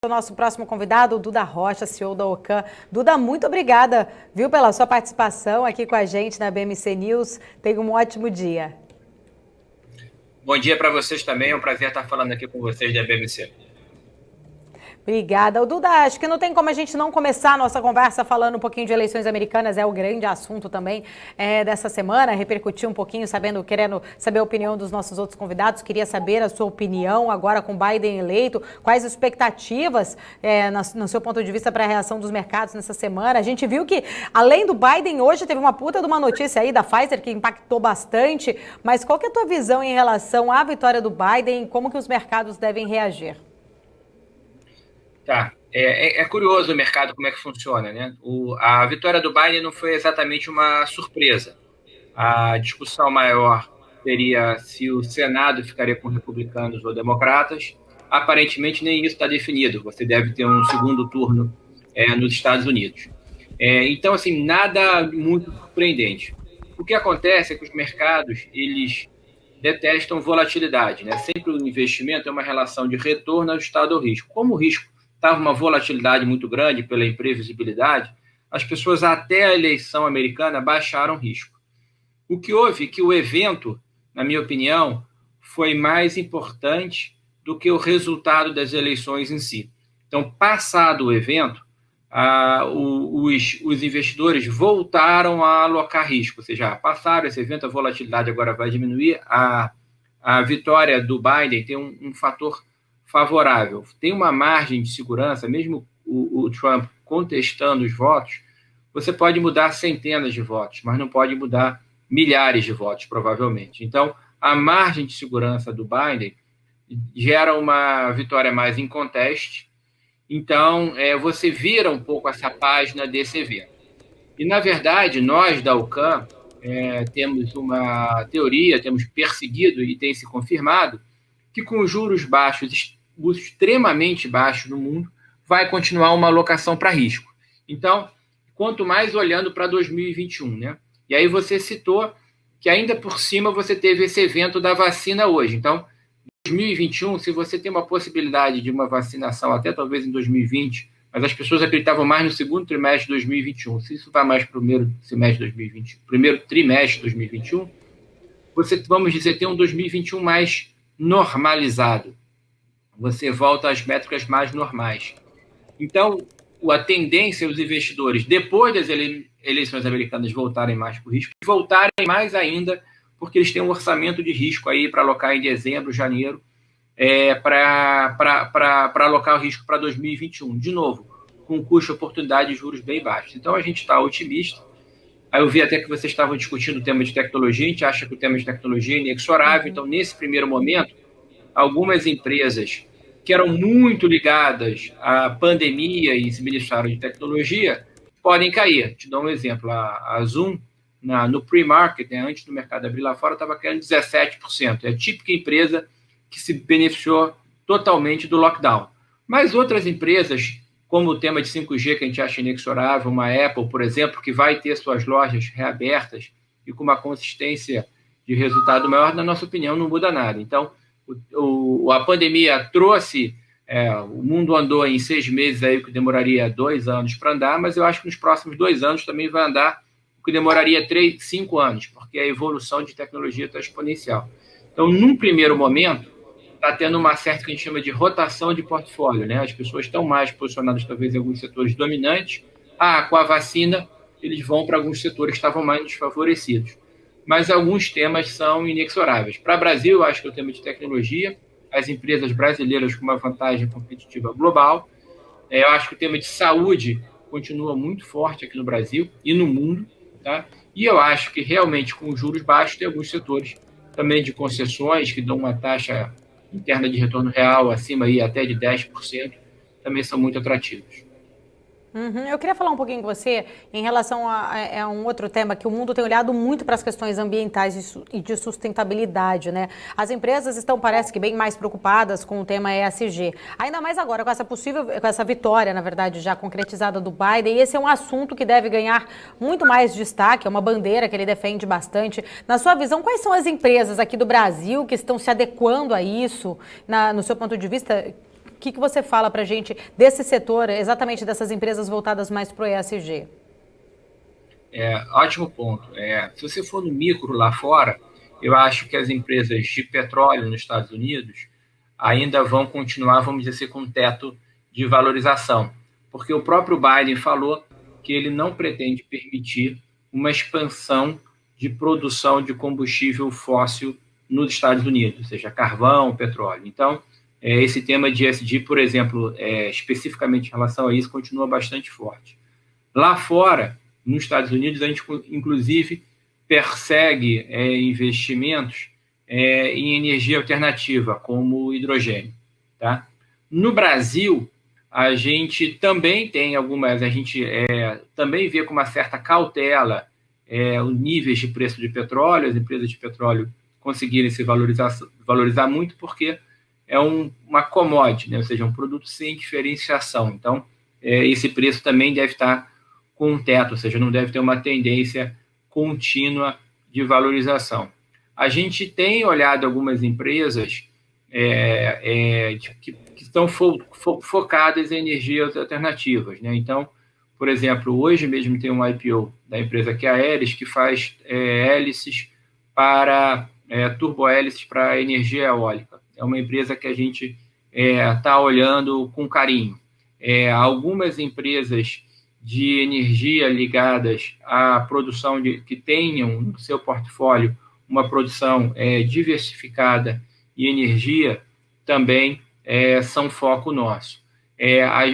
O nosso próximo convidado, o Duda Rocha, CEO da Ocam. Duda, muito obrigada, viu, pela sua participação aqui com a gente na BMC News. Tenha um ótimo dia. Bom dia para vocês também, é um prazer estar falando aqui com vocês da BMC. Obrigada. O Duda, acho que não tem como a gente não começar a nossa conversa falando um pouquinho de eleições americanas, é o grande assunto também dessa semana, repercutir um pouquinho, querendo saber a opinião dos nossos outros convidados, queria saber a sua opinião agora com Biden eleito, quais expectativas, no seu ponto de vista, para a reação dos mercados nessa semana. A gente viu que, além do Biden, hoje teve uma puta de uma notícia aí da Pfizer que impactou bastante, mas qual que é a tua visão em relação à vitória do Biden e como que os mercados devem reagir? Tá, é curioso o mercado como é que funciona, né? A vitória do Biden não foi exatamente uma surpresa. A discussão maior seria se o Senado ficaria com republicanos ou democratas. Aparentemente nem isso está definido. Você deve ter um segundo turno nos Estados Unidos. Então, assim, nada muito surpreendente. O que acontece é que os mercados, eles detestam volatilidade, né? Sempre o investimento é uma relação de retorno ajustado ao risco. Como o risco estava uma volatilidade muito grande pela imprevisibilidade, as pessoas até a eleição americana baixaram risco. O que houve é que o evento, na minha opinião, foi mais importante do que o resultado das eleições em si. Então, passado o evento, os investidores voltaram a alocar risco, ou seja, passaram esse evento, a volatilidade agora vai diminuir, a vitória do Biden tem um fator favorável. Tem uma margem de segurança, mesmo o Trump contestando os votos, você pode mudar centenas de votos, mas não pode mudar milhares de votos, provavelmente. Então, a margem de segurança do Biden gera uma vitória mais em conteste. Então, você vira um pouco essa página desse evento. E, na verdade, nós da Ocam temos uma teoria, temos perseguido e tem se confirmado, que com os juros baixos, extremamente baixos no mundo, vai continuar uma alocação para risco. Então, quanto mais olhando para 2021, né? E aí você citou que ainda por cima você teve esse evento da vacina hoje. Então, 2021, se você tem uma possibilidade de uma vacinação até talvez em 2020, mas as pessoas acreditavam mais no segundo trimestre de 2021, se isso vai mais para o primeiro semestre de 2020, primeiro trimestre de 2021, você, vamos dizer, tem um 2021 mais normalizado. Você volta às métricas mais normais. Então, a tendência é os investidores, depois das eleições americanas, voltarem mais para o risco, voltarem mais ainda, porque eles têm um orçamento de risco aí para alocar em dezembro, janeiro, para alocar o risco para 2021. De novo, com custo, oportunidade e juros bem baixos. Então, a gente está otimista. Aí eu vi até que vocês estavam discutindo o tema de tecnologia, a gente acha que o tema de tecnologia é inexorável. Então, nesse primeiro momento, algumas empresas que eram muito ligadas à pandemia e se beneficiaram de tecnologia, podem cair. Te dou um exemplo, a Zoom, no pre-market, né, antes do mercado abrir lá fora, estava caindo 17%. É a típica empresa que se beneficiou totalmente do lockdown. Mas outras empresas, como o tema de 5G, que a gente acha inexorável, uma Apple, por exemplo, que vai ter suas lojas reabertas e com uma consistência de resultado maior, na nossa opinião, não muda nada. Então, a pandemia trouxe, o mundo andou em 6 meses, aí, o que demoraria 2 anos para andar, mas eu acho que nos próximos 2 anos também vai andar o que demoraria 3, 5 anos, porque a evolução de tecnologia está exponencial. Então, num primeiro momento, está tendo uma certa que a gente chama de rotação de portfólio, né? As pessoas estão mais posicionadas, talvez, em alguns setores dominantes. Com a vacina, eles vão para alguns setores que estavam mais desfavorecidos. Mas alguns temas são inexoráveis. Para o Brasil, eu acho que é o tema de tecnologia, as empresas brasileiras com uma vantagem competitiva global. Eu acho que o tema de saúde continua muito forte aqui no Brasil e no mundo, tá? E eu acho que realmente com os juros baixos tem alguns setores também de concessões que dão uma taxa interna de retorno real acima aí até de 10%, também são muito atrativos. Eu queria falar um pouquinho com você em relação a um outro tema que o mundo tem olhado muito para as questões ambientais e de sustentabilidade, né? As empresas estão, parece que, bem mais preocupadas com o tema ESG. Ainda mais agora com essa vitória, na verdade, já concretizada do Biden. E esse é um assunto que deve ganhar muito mais destaque, é uma bandeira que ele defende bastante. Na sua visão, quais são as empresas aqui do Brasil que estão se adequando a isso, no seu ponto de vista? que você fala para a gente desse setor, exatamente dessas empresas voltadas mais para o ESG? Ótimo ponto. Se você for no micro lá fora, eu acho que as empresas de petróleo nos Estados Unidos ainda vão continuar, vamos dizer assim, com um teto de valorização, porque o próprio Biden falou que ele não pretende permitir uma expansão de produção de combustível fóssil nos Estados Unidos, seja carvão, petróleo. Então, esse tema de ESG, por exemplo, especificamente em relação a isso, continua bastante forte. Lá fora, nos Estados Unidos, a gente, inclusive, persegue investimentos em energia alternativa, como o hidrogênio. Tá? No Brasil, a gente também tem algumas, a gente também vê com uma certa cautela os níveis de preço de petróleo, as empresas de petróleo conseguirem se valorizar muito, porque é uma commodity, né? Ou seja, um produto sem diferenciação. Então, esse preço também deve estar com um teto, ou seja, não deve ter uma tendência contínua de valorização. A gente tem olhado algumas empresas que estão focadas em energias alternativas, né? Então, por exemplo, hoje mesmo tem um IPO da empresa que é a Elis, que faz hélices para turbohélices para energia eólica. É uma empresa que a gente está olhando com carinho. Algumas empresas de energia ligadas à produção que tenham no seu portfólio uma produção diversificada e energia também são foco nosso.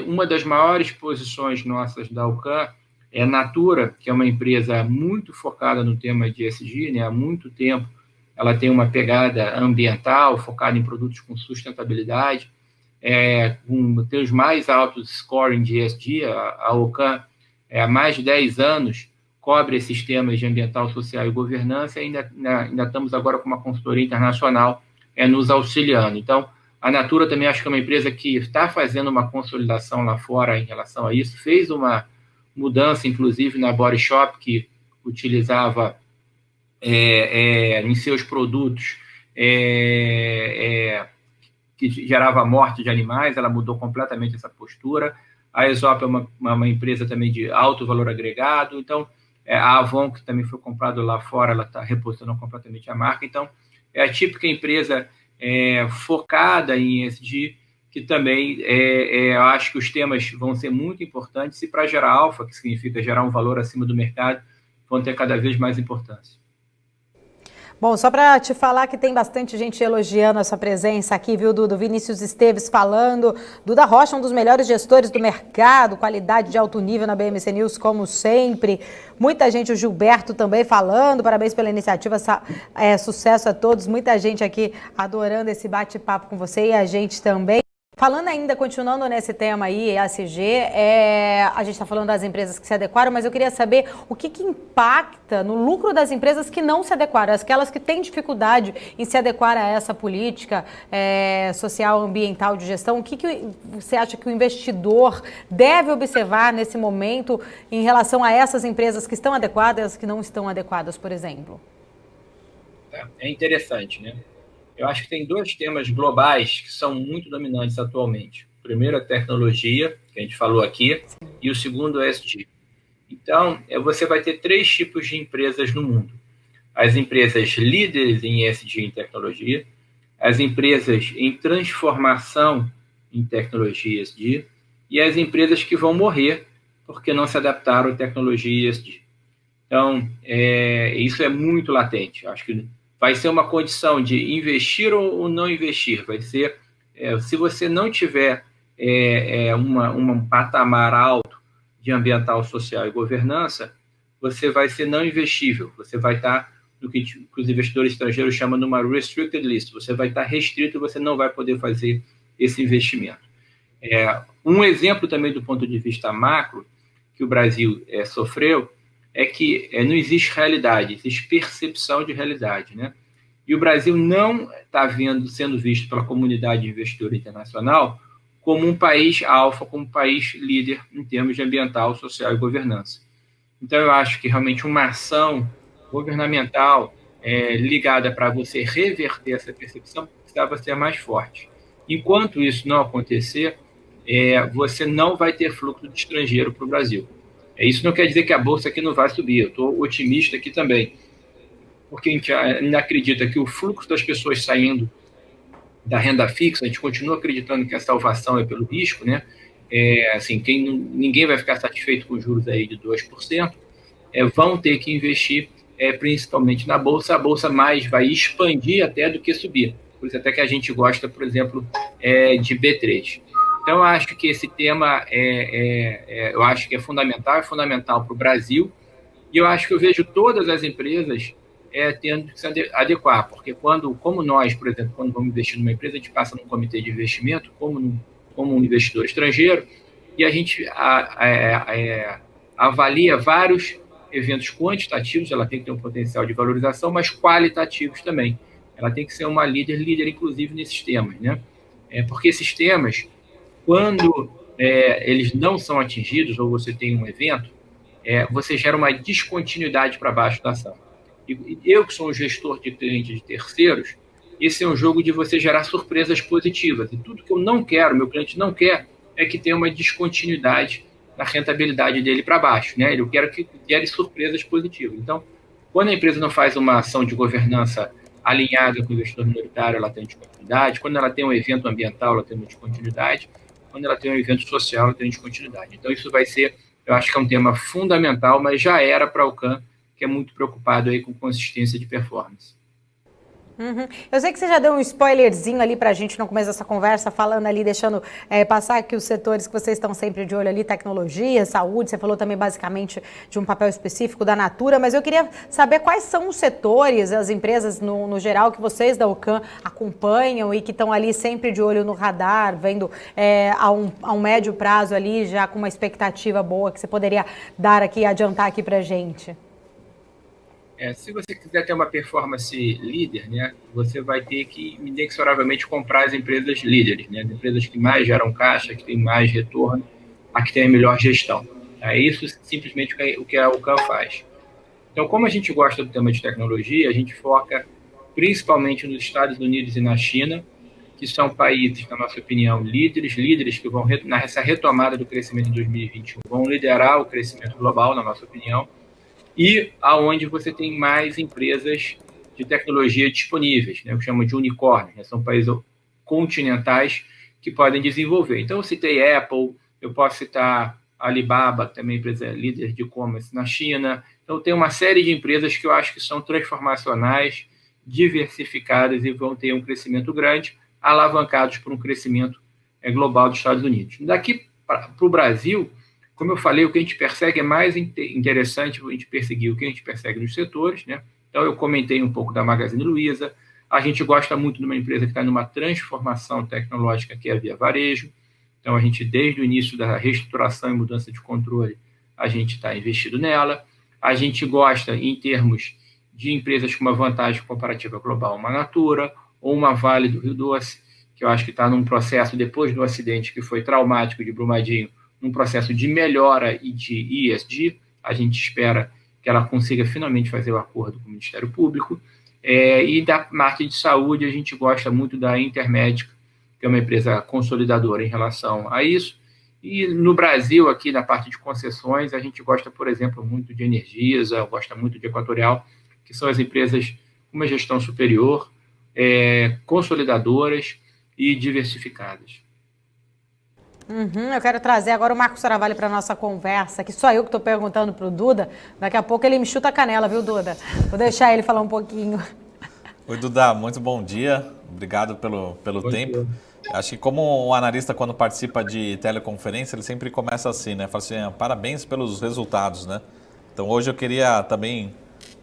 Uma das maiores posições nossas da Alcan é a Natura, que é uma empresa muito focada no tema de ESG, né? Há muito tempo ela tem uma pegada ambiental, focada em produtos com sustentabilidade, tem os mais altos scoring de ESG. A Alcan, há mais de 10 anos, cobre esses temas de ambiental, social e governança, e ainda estamos agora com uma consultoria internacional nos auxiliando. Então, a Natura também acho que é uma empresa que está fazendo uma consolidação lá fora em relação a isso, fez uma mudança, inclusive, na Body Shop, que utilizava em seus produtos que gerava morte de animais, ela mudou completamente essa postura. A Aesop é uma empresa também de alto valor agregado. Então, a Avon, que também foi comprada lá fora, ela está reposicionando completamente a marca. Então, é a típica empresa focada em ESG, que também eu acho que os temas vão ser muito importantes, e para gerar alfa, que significa gerar um valor acima do mercado, vão ter cada vez mais importância. Bom, só para te falar que tem bastante gente elogiando a sua presença aqui, viu, Duda? Vinícius Esteves falando. Duda Rocha, um dos melhores gestores do mercado, qualidade de alto nível na BMC News, como sempre. Muita gente, o Gilberto também falando, parabéns pela iniciativa, sucesso a todos. Muita gente aqui adorando esse bate-papo com você e a gente também. Falando ainda, continuando nesse tema aí, ESG, a gente está falando das empresas que se adequaram, mas eu queria saber o que impacta no lucro das empresas que não se adequaram, aquelas que têm dificuldade em se adequar a essa política social, ambiental de gestão. O que você acha que o investidor deve observar nesse momento em relação a essas empresas que estão adequadas e as que não estão adequadas, por exemplo? É interessante, né? Eu acho que tem dois temas globais que são muito dominantes atualmente. O primeiro é a tecnologia, que a gente falou aqui, e o segundo é ESG. Então, você vai ter três tipos de empresas no mundo. As empresas líderes em ESG em tecnologia, as empresas em transformação em tecnologia ESG e as empresas que vão morrer porque não se adaptaram à tecnologia ESG. Então, isso é muito latente. Acho que vai ser uma condição de investir ou não investir. Vai ser, se você não tiver um patamar alto de ambiental, social e governança, você vai ser não investível. Você vai estar no que os investidores estrangeiros chamam de uma restricted list. Você vai estar restrito e você não vai poder fazer esse investimento. Um exemplo também do ponto de vista macro que o Brasil sofreu é que não existe realidade, existe percepção de realidade, né? E o Brasil não está sendo visto pela comunidade investidora internacional como um país alfa, como um país líder em termos de ambiental, social e governança. Então, eu acho que realmente uma ação governamental ligada para você reverter essa percepção precisava ser mais forte. Enquanto isso não acontecer, você não vai ter fluxo de estrangeiro para o Brasil. Isso não quer dizer que a Bolsa aqui não vai subir, eu estou otimista aqui também, porque a gente ainda acredita que o fluxo das pessoas saindo da renda fixa, a gente continua acreditando que a salvação é pelo risco, né? Assim, ninguém vai ficar satisfeito com juros aí de 2%, vão ter que investir principalmente na Bolsa, a Bolsa mais vai expandir até do que subir, por isso até que a gente gosta, por exemplo, de B3. Então, eu acho que esse tema eu acho que é fundamental para o Brasil, e eu acho que eu vejo todas as empresas tendo que se adequar, porque como nós, por exemplo, quando vamos investir numa empresa, a gente passa num comitê de investimento, como um investidor estrangeiro, e a gente avalia vários eventos quantitativos, ela tem que ter um potencial de valorização, mas qualitativos também. Ela tem que ser uma líder inclusive nesses temas, né? Porque esses temas, quando eles não são atingidos, ou você tem um evento, você gera uma descontinuidade para baixo da ação. E eu, que sou um gestor de clientes de terceiros, esse é um jogo de você gerar surpresas positivas. E tudo que eu não quero, meu cliente não quer, é que tenha uma descontinuidade na rentabilidade dele para baixo, né? Eu quero que gere surpresas positivas. Então, quando a empresa não faz uma ação de governança alinhada com o investidor minoritário, ela tem descontinuidade. Quando ela tem um evento ambiental, ela tem uma descontinuidade. Quando ela tem um evento social, ela tem descontinuidade. Então, isso vai ser, eu acho que é um tema fundamental, mas já era para a Alcan, que é muito preocupado aí com consistência de performance. Uhum. Eu sei que você já deu um spoilerzinho ali para a gente no começo dessa conversa, falando ali, deixando passar aqui os setores que vocês estão sempre de olho ali, tecnologia, saúde, você falou também basicamente de um papel específico da Natura, mas eu queria saber quais são os setores, as empresas no geral que vocês da Alcan acompanham e que estão ali sempre de olho no radar, vendo a um médio prazo ali, já com uma expectativa boa que você poderia dar aqui, adiantar aqui para a gente. Se você quiser ter uma performance líder, né, você vai ter que inexoravelmente comprar as empresas líderes, né, as empresas que mais geram caixa, que têm mais retorno, a que tem a melhor gestão. É isso simplesmente o que a Alcan faz. Então, como a gente gosta do tema de tecnologia, a gente foca principalmente nos Estados Unidos e na China, que são países, na nossa opinião, líderes que vão, nessa retomada do crescimento em 2021, vão liderar o crescimento global, na nossa opinião, e aonde você tem mais empresas de tecnologia disponíveis, né? Eu chamo de unicórnios, né? São países continentais que podem desenvolver. Então, eu citei Apple, eu posso citar Alibaba, que também é empresa líder de e-commerce na China. Então, tem uma série de empresas que eu acho que são transformacionais, diversificadas e vão ter um crescimento grande, alavancados por um crescimento global dos Estados Unidos. Daqui para o Brasil, como eu falei, o que a gente persegue é mais interessante a gente perseguir o que a gente persegue nos setores, né? Então, eu comentei um pouco da Magazine Luiza. A gente gosta muito de uma empresa que está numa transformação tecnológica, que é a Via Varejo. Então, a gente, desde o início da reestruturação e mudança de controle, a gente está investido nela. A gente gosta, em termos de empresas com uma vantagem comparativa global, uma Natura ou uma Vale do Rio Doce, que eu acho que está num processo, depois do acidente que foi traumático de Brumadinho, num processo de melhora e de ESG. A gente espera que ela consiga finalmente fazer o acordo com o Ministério Público. E da parte de saúde, a gente gosta muito da Intermédica, que é uma empresa consolidadora em relação a isso. E no Brasil, aqui na parte de concessões, a gente gosta, por exemplo, muito de Energisa, gosta muito de Equatorial, que são as empresas com uma gestão superior, consolidadoras e diversificadas. Eu quero trazer agora o Marcos Saravalli para a nossa conversa, que só eu que estou perguntando para o Duda. Daqui a pouco ele me chuta a canela, viu, Duda? Vou deixar ele falar um pouquinho. Oi, Duda, muito bom dia. Obrigado pelo tempo. Acho que como um analista, quando participa de teleconferência, ele sempre começa assim, né? Fala assim, parabéns pelos resultados, né? Então, hoje eu queria também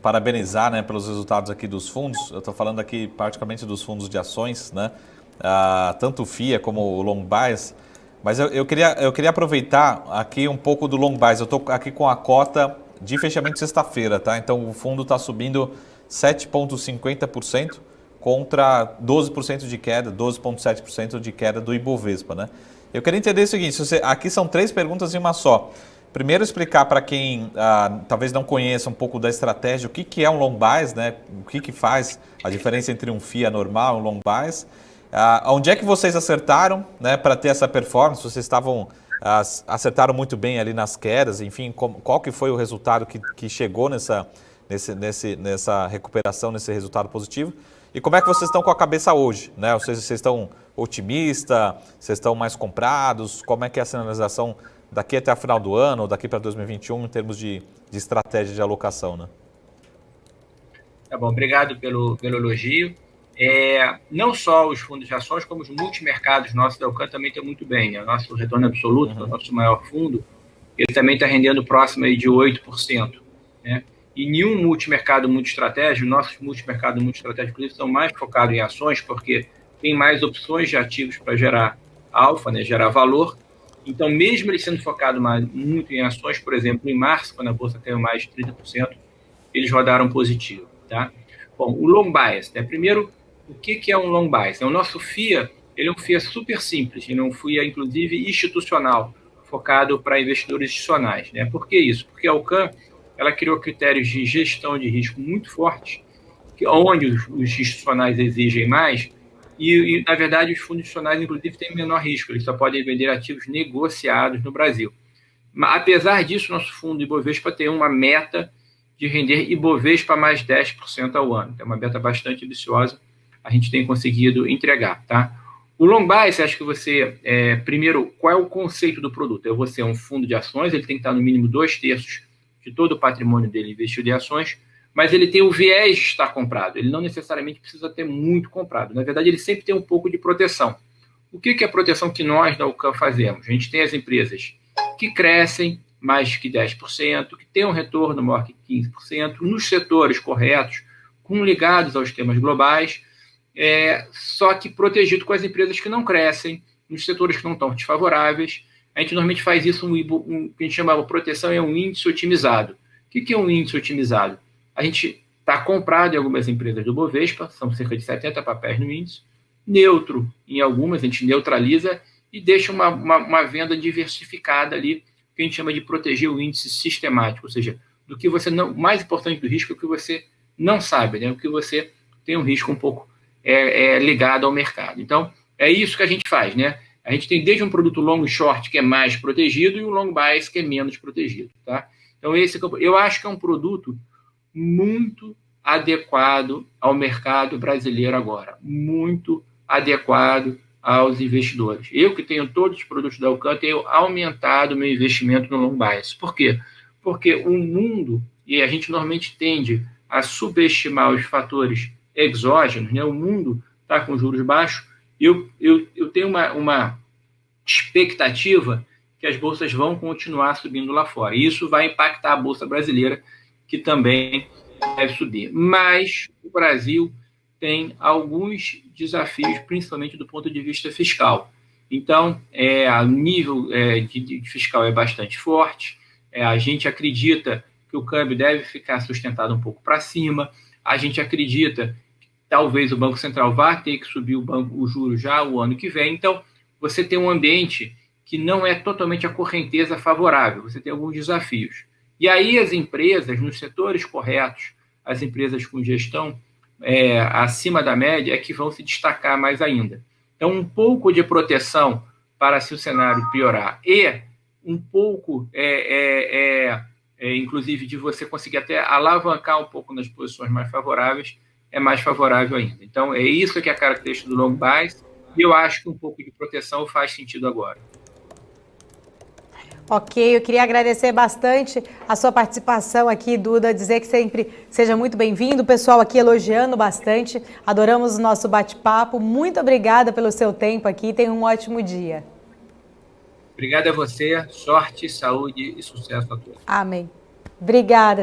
parabenizar, né, pelos resultados aqui dos fundos. Eu estou falando aqui praticamente dos fundos de ações, né? Tanto o FIA como o Long Bias. Mas eu queria aproveitar aqui um pouco do Long Bias. Eu estou aqui com a cota de fechamento de sexta-feira, tá? Então o fundo está subindo 7,50% contra 12% de queda, 12,7% de queda do Ibovespa, né? Eu queria entender o seguinte, aqui são 3 perguntas em uma só. Primeiro, explicar para quem talvez não conheça um pouco da estratégia, o que é um Long Bias, né? O que faz a diferença entre um FIA normal e um Long Bias. Onde é que vocês acertaram, né, para ter essa performance? Vocês acertaram muito bem ali nas quedas, enfim, qual que foi o resultado que chegou nessa recuperação, nesse resultado positivo? E como é que vocês estão com a cabeça hoje, né? Vocês estão otimistas, vocês estão mais comprados? Como é que é a sinalização daqui até o final do ano, ou daqui para 2021, em termos de estratégia de alocação, né? Tá bom, obrigado pelo elogio. Não só os fundos de ações, como os multimercados nossos da Alcan também estão muito bem, né? O nosso retorno absoluto, o nosso maior fundo, ele também está rendendo próximo aí de 8%, né? E nenhum multimercado muito estratégico, nossos multimercados muito estratégicos, inclusive, são mais focados em ações, porque tem mais opções de ativos para gerar alfa, né? Gerar valor. Então, mesmo ele sendo focado muito em ações, por exemplo, em março, quando a bolsa caiu mais de 30%, eles rodaram positivo, tá? Bom, o long bias, né? Primeiro, o que é um long bias? O nosso FIA, ele é um FIA super simples, ele é um FIA, inclusive, institucional, focado para investidores institucionais, né? Por que isso? Porque a Alcan, ela criou critérios de gestão de risco muito fortes, onde os institucionais exigem mais, e, na verdade, os fundos institucionais, inclusive, têm menor risco, eles só podem vender ativos negociados no Brasil. Mas, apesar disso, nosso fundo Ibovespa tem uma meta de render Ibovespa mais 10% ao ano. É uma meta bastante ambiciosa, a gente tem conseguido entregar, tá? O long bias, acho que você, primeiro, qual é o conceito do produto? Você é um fundo de ações, ele tem que estar no mínimo 2/3 de todo o patrimônio dele investido em ações, mas ele tem o viés de estar comprado, ele não necessariamente precisa ter muito comprado, na verdade ele sempre tem um pouco de proteção. O que é a proteção que nós da Alcan fazemos? A gente tem as empresas que crescem mais que 10%, que têm um retorno maior que 15%, nos setores corretos, ligados aos temas globais, só que protegido com as empresas que não crescem, nos setores que não estão desfavoráveis. A gente normalmente faz isso, que a gente chama de proteção, é um índice otimizado. O que é um índice otimizado? A gente está comprado em algumas empresas do Bovespa, são cerca de 70 papéis no índice, neutro em algumas, a gente neutraliza e deixa uma venda diversificada ali, que a gente chama de proteger o índice sistemático, ou seja, do que você não, mais importante do risco é o que você não sabe, né? O que você tem um risco um pouco ligado ao mercado. Então, é isso que a gente faz, né? A gente tem desde um produto long short, que é mais protegido, e um long bias, que é menos protegido, tá? Então, eu acho que é um produto muito adequado ao mercado brasileiro agora, muito adequado aos investidores. Eu, que tenho todos os produtos da Alcan, tenho aumentado meu investimento no long bias. Por quê? Porque o mundo, e a gente normalmente tende a subestimar os fatores exógenos, né? O mundo está com juros baixos. Eu tenho uma expectativa que as bolsas vão continuar subindo lá fora. E isso vai impactar a bolsa brasileira, que também deve subir. Mas o Brasil tem alguns desafios, principalmente do ponto de vista fiscal. Então, o nível de fiscal é bastante forte. A gente acredita que o câmbio deve ficar sustentado um pouco para cima. A gente acredita que talvez o Banco Central vá ter que subir o juro já o ano que vem. Então, você tem um ambiente que não é totalmente a correnteza favorável. Você tem alguns desafios. E aí as empresas, nos setores corretos, as empresas com gestão acima da média, é que vão se destacar mais ainda. Então, um pouco de proteção para se o cenário piorar e um pouco, inclusive, de você conseguir até alavancar um pouco nas posições mais favoráveis, é mais favorável ainda. Então, é isso que é a característica do long bias, e eu acho que um pouco de proteção faz sentido agora. Ok, eu queria agradecer bastante a sua participação aqui, Duda, dizer que sempre seja muito bem-vindo, o pessoal aqui elogiando bastante, adoramos o nosso bate-papo, muito obrigada pelo seu tempo aqui, tenha um ótimo dia. Obrigado a você, sorte, saúde e sucesso a todos. Amém. Obrigada.